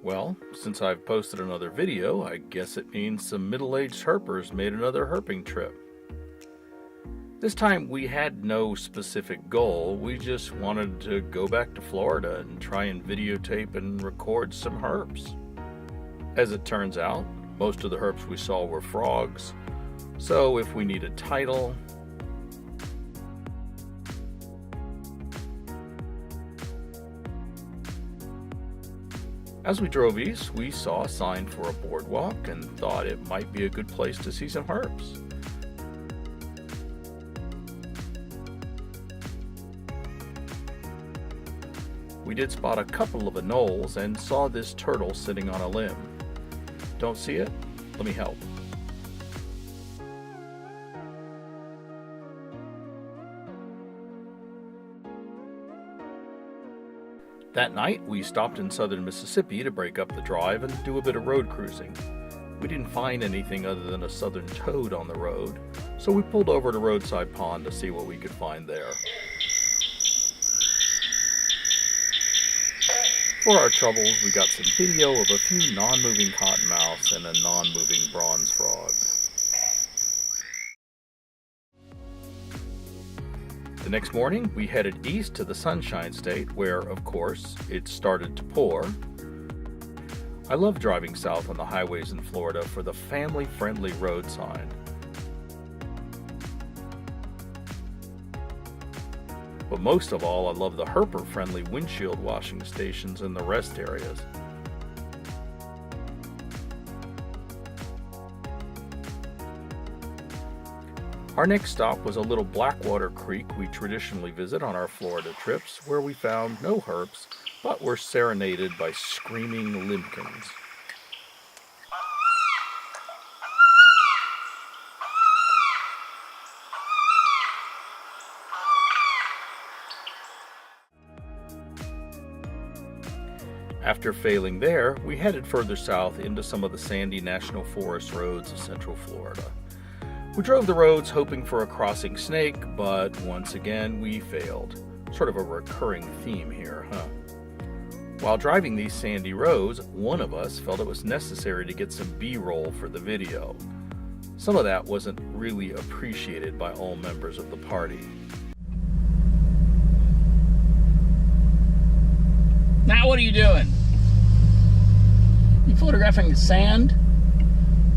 Well, since I've posted another video, I guess it means some middle-aged herpers made another herping trip. This time we had no specific goal, we just wanted to go back to Florida and try and videotape and record some herps. As it turns out, most of the herps we saw were frogs, so if we need a title, as we drove east, we saw a sign for a boardwalk and thought it might be a good place to see some herps. We did spot a couple of anoles and saw this turtle sitting on a limb. Don't see it? Let me help. That night, we stopped in southern Mississippi to break up the drive and do a bit of road cruising. We didn't find anything other than a southern toad on the road, so we pulled over to Roadside Pond to see what we could find there. For our troubles, we got some video of a few non-moving cottonmouths and a non-moving bronze frog. The next morning, we headed east to the Sunshine State where, of course, it started to pour. I love driving south on the highways in Florida for the family-friendly road sign. But most of all, I love the herper-friendly windshield washing stations in the rest areas. Our next stop was a little Blackwater Creek we traditionally visit on our Florida trips, where we found no herps, but were serenaded by screaming limpkins. After failing there, we headed further south into some of the sandy National Forest roads of Central Florida. We drove the roads hoping for a crossing snake, but once again we failed. Sort of a recurring theme here, huh? While driving these sandy roads, one of us felt it was necessary to get some B-roll for the video. Some of that wasn't really appreciated by all members of the party. Now what are you doing? You photographing the sand?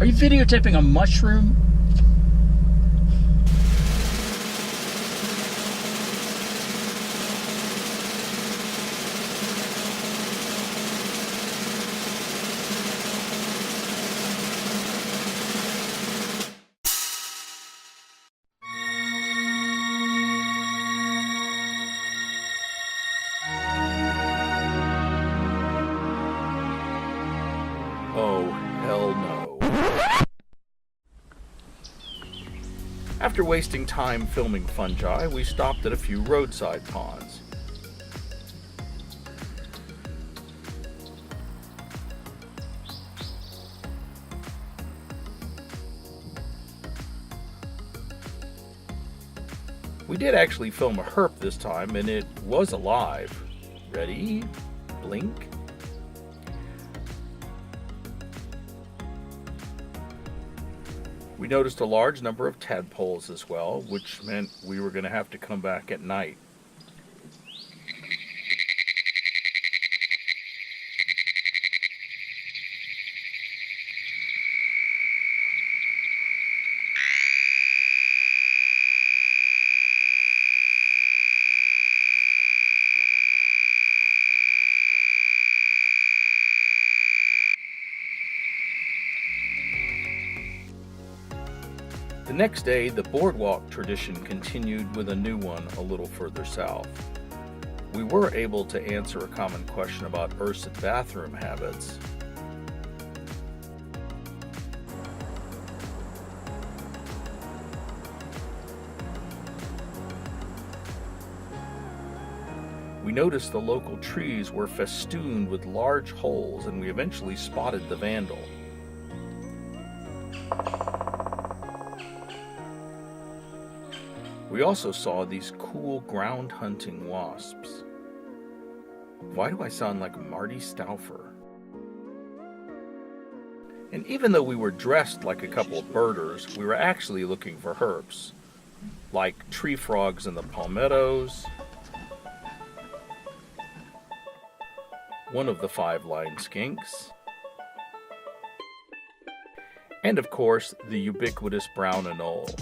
Are you videotaping a mushroom? Oh, hell no. After wasting time filming fungi, we stopped at a few roadside ponds. We did actually film a herp this time, and it was alive. Ready? Blink. We noticed a large number of tadpoles as well, which meant we were going to have to come back at night. The next day, the Boardwalk tradition continued with a new one a little further south. We were able to answer a common question about ursid bathroom habits. We noticed the local trees were festooned with large holes, and we eventually spotted the vandal. We also saw these cool ground hunting wasps. Why do I sound like Marty Stauffer? And even though we were dressed like a couple of birders, we were actually looking for herps, like tree frogs in the palmettos, one of the 5-line skinks, and of course the ubiquitous brown anole.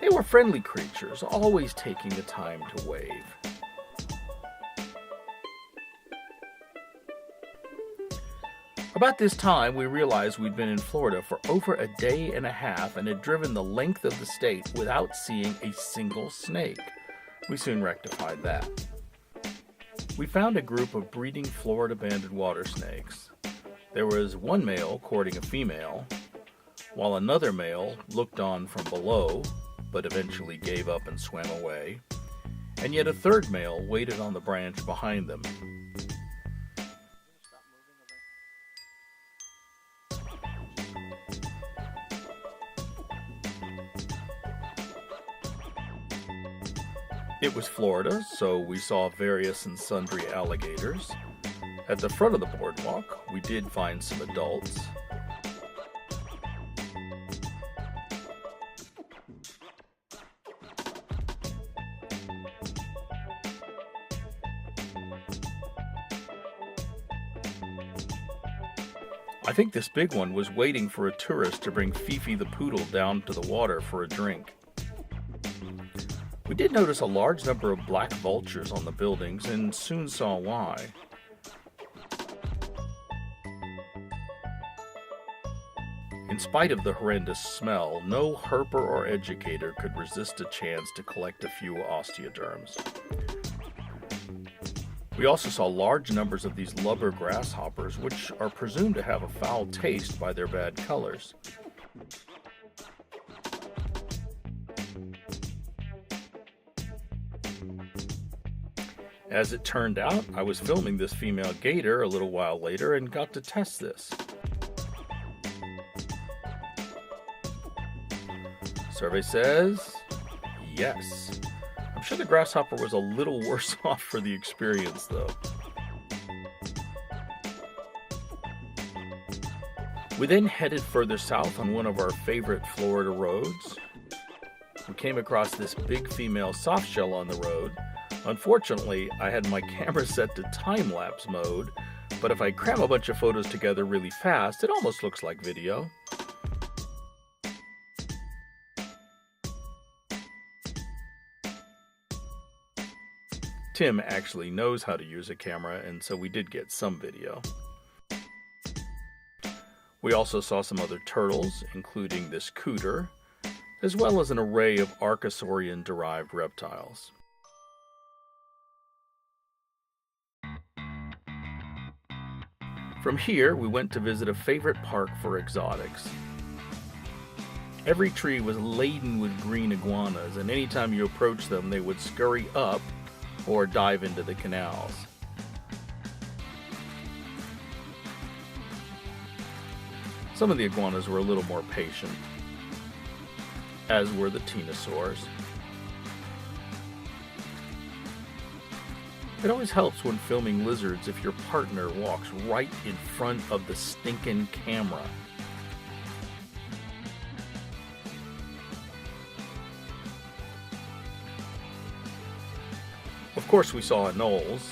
They were friendly creatures, always taking the time to wave. About this time, we realized we'd been in Florida for over a day and a half and had driven the length of the state without seeing a single snake. We soon rectified that. We found a group of breeding Florida banded water snakes. There was one male courting a female, while another male looked on from below, but eventually gave up and swam away, and yet a third male waited on the branch behind them. It was Florida, so we saw various and sundry alligators. At the front of the boardwalk, we did find some adults. I think this big one was waiting for a tourist to bring Fifi the poodle down to the water for a drink. We did notice a large number of black vultures on the buildings and soon saw why. In spite of the horrendous smell, no herper or educator could resist a chance to collect a few osteoderms. We also saw large numbers of these lubber grasshoppers, which are presumed to have a foul taste by their bad colors. As it turned out, I was filming this female gator a little while later and got to test this. Survey says, yes. I'm sure the grasshopper was a little worse off for the experience, though. We then headed further south on one of our favorite Florida roads. We came across this big female softshell on the road. Unfortunately, I had my camera set to time-lapse mode, but if I cram a bunch of photos together really fast, it almost looks like video. Tim actually knows how to use a camera, and so we did get some video. We also saw some other turtles, including this cooter, as well as an array of Archosaurian-derived reptiles. From here, we went to visit a favorite park for exotics. Every tree was laden with green iguanas, and anytime you approached them, they would scurry up or dive into the canals. Some of the iguanas were a little more patient, as were the tenosaurs. It always helps when filming lizards if your partner walks right in front of the stinking camera. Of course, we saw anoles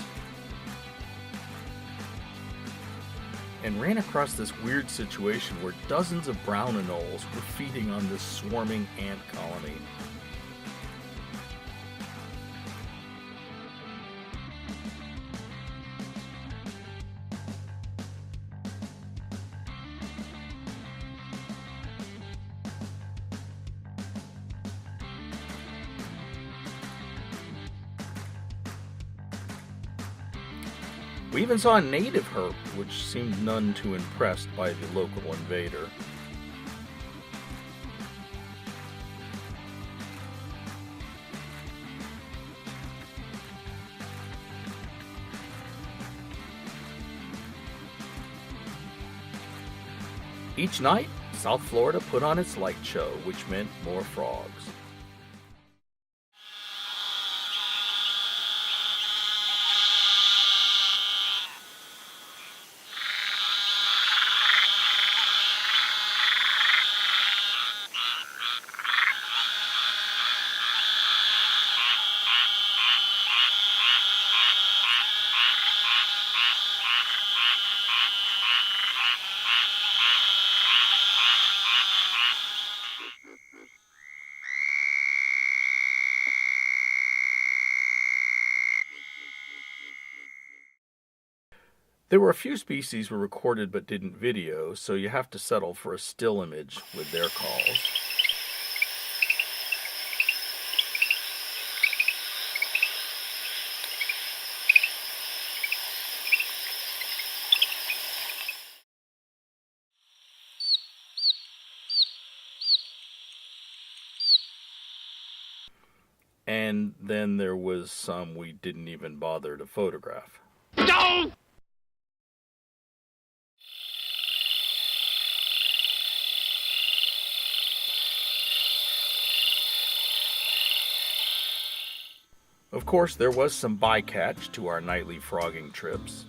and ran across this weird situation where dozens of brown anoles were feeding on this swarming ant colony. We even saw a native herp, which seemed none too impressed by the local invader. Each night, South Florida put on its light show, which meant more frogs. There were a few species were recorded but didn't video, so you have to settle for a still image with their calls. And then there was some we didn't even bother to photograph. No! Of course, there was some bycatch to our nightly frogging trips.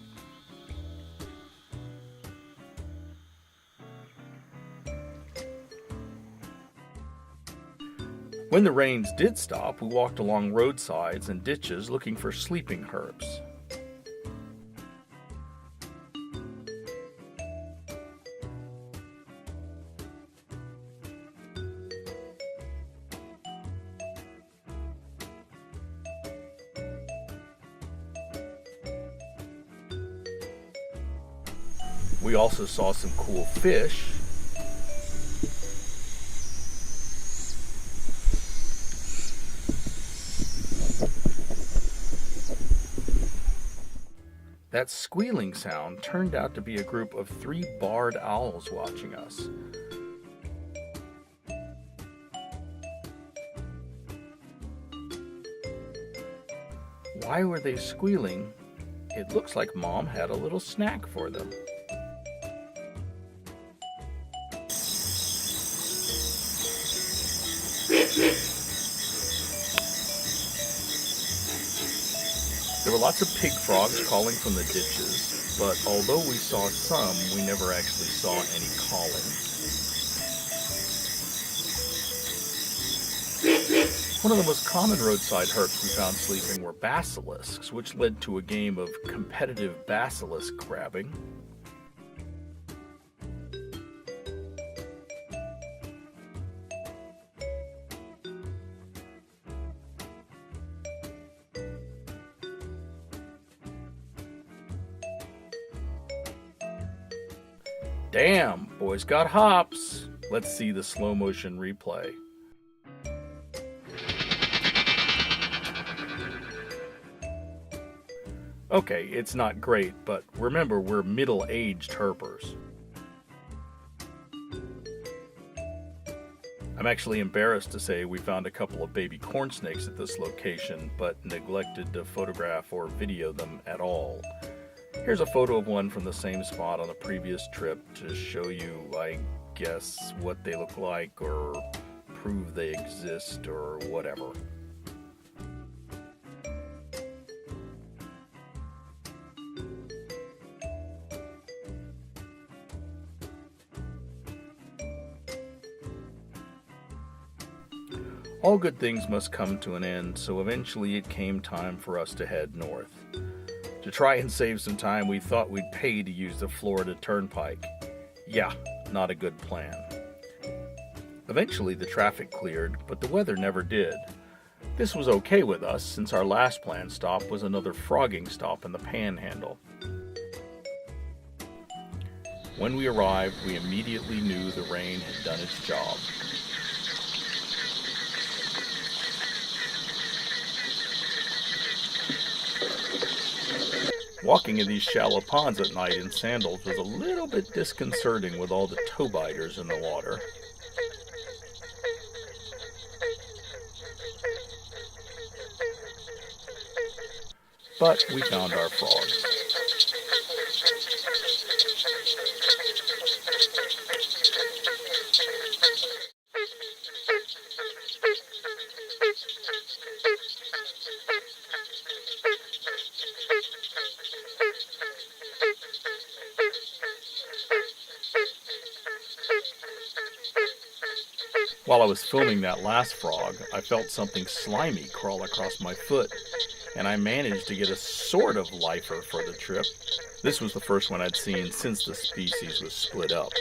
When the rains did stop, we walked along roadsides and ditches looking for sleeping herps. We also saw some cool fish. That squealing sound turned out to be a group of 3 barred owls watching us. Why were they squealing? It looks like Mom had a little snack for them. There were lots of pig frogs calling from the ditches, but although we saw some, we never actually saw any calling. One of the most common roadside herps we found sleeping were basilisks, which led to a game of competitive basilisk grabbing. Damn, boys got hops. Let's see the slow motion replay. Okay, it's not great, but remember we're middle-aged herpers. I'm actually embarrassed to say we found a couple of baby corn snakes at this location, but neglected to photograph or video them at all. Here's a photo of one from the same spot on a previous trip to show you, I guess, what they look like or prove they exist or whatever. All good things must come to an end, so eventually it came time for us to head north. To try and save some time, we thought we'd pay to use the Florida Turnpike. Yeah, not a good plan. Eventually the traffic cleared, but the weather never did. This was okay with us, since our last planned stop was another frogging stop in the Panhandle. When we arrived, we immediately knew the rain had done its job. Walking in these shallow ponds at night in sandals was a little bit disconcerting with all the toe biters in the water. But we found our frogs. While I was filming that last frog, I felt something slimy crawl across my foot, and I managed to get a sort of lifer for the trip. This was the first one I'd seen since the species was split up.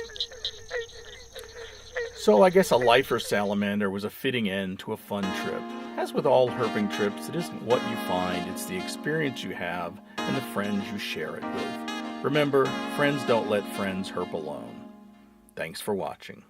So I guess a lifer salamander was a fitting end to a fun trip. As with all herping trips, it isn't what you find, it's the experience you have and the friends you share it with. Remember, friends don't let friends herp alone. Thanks for watching.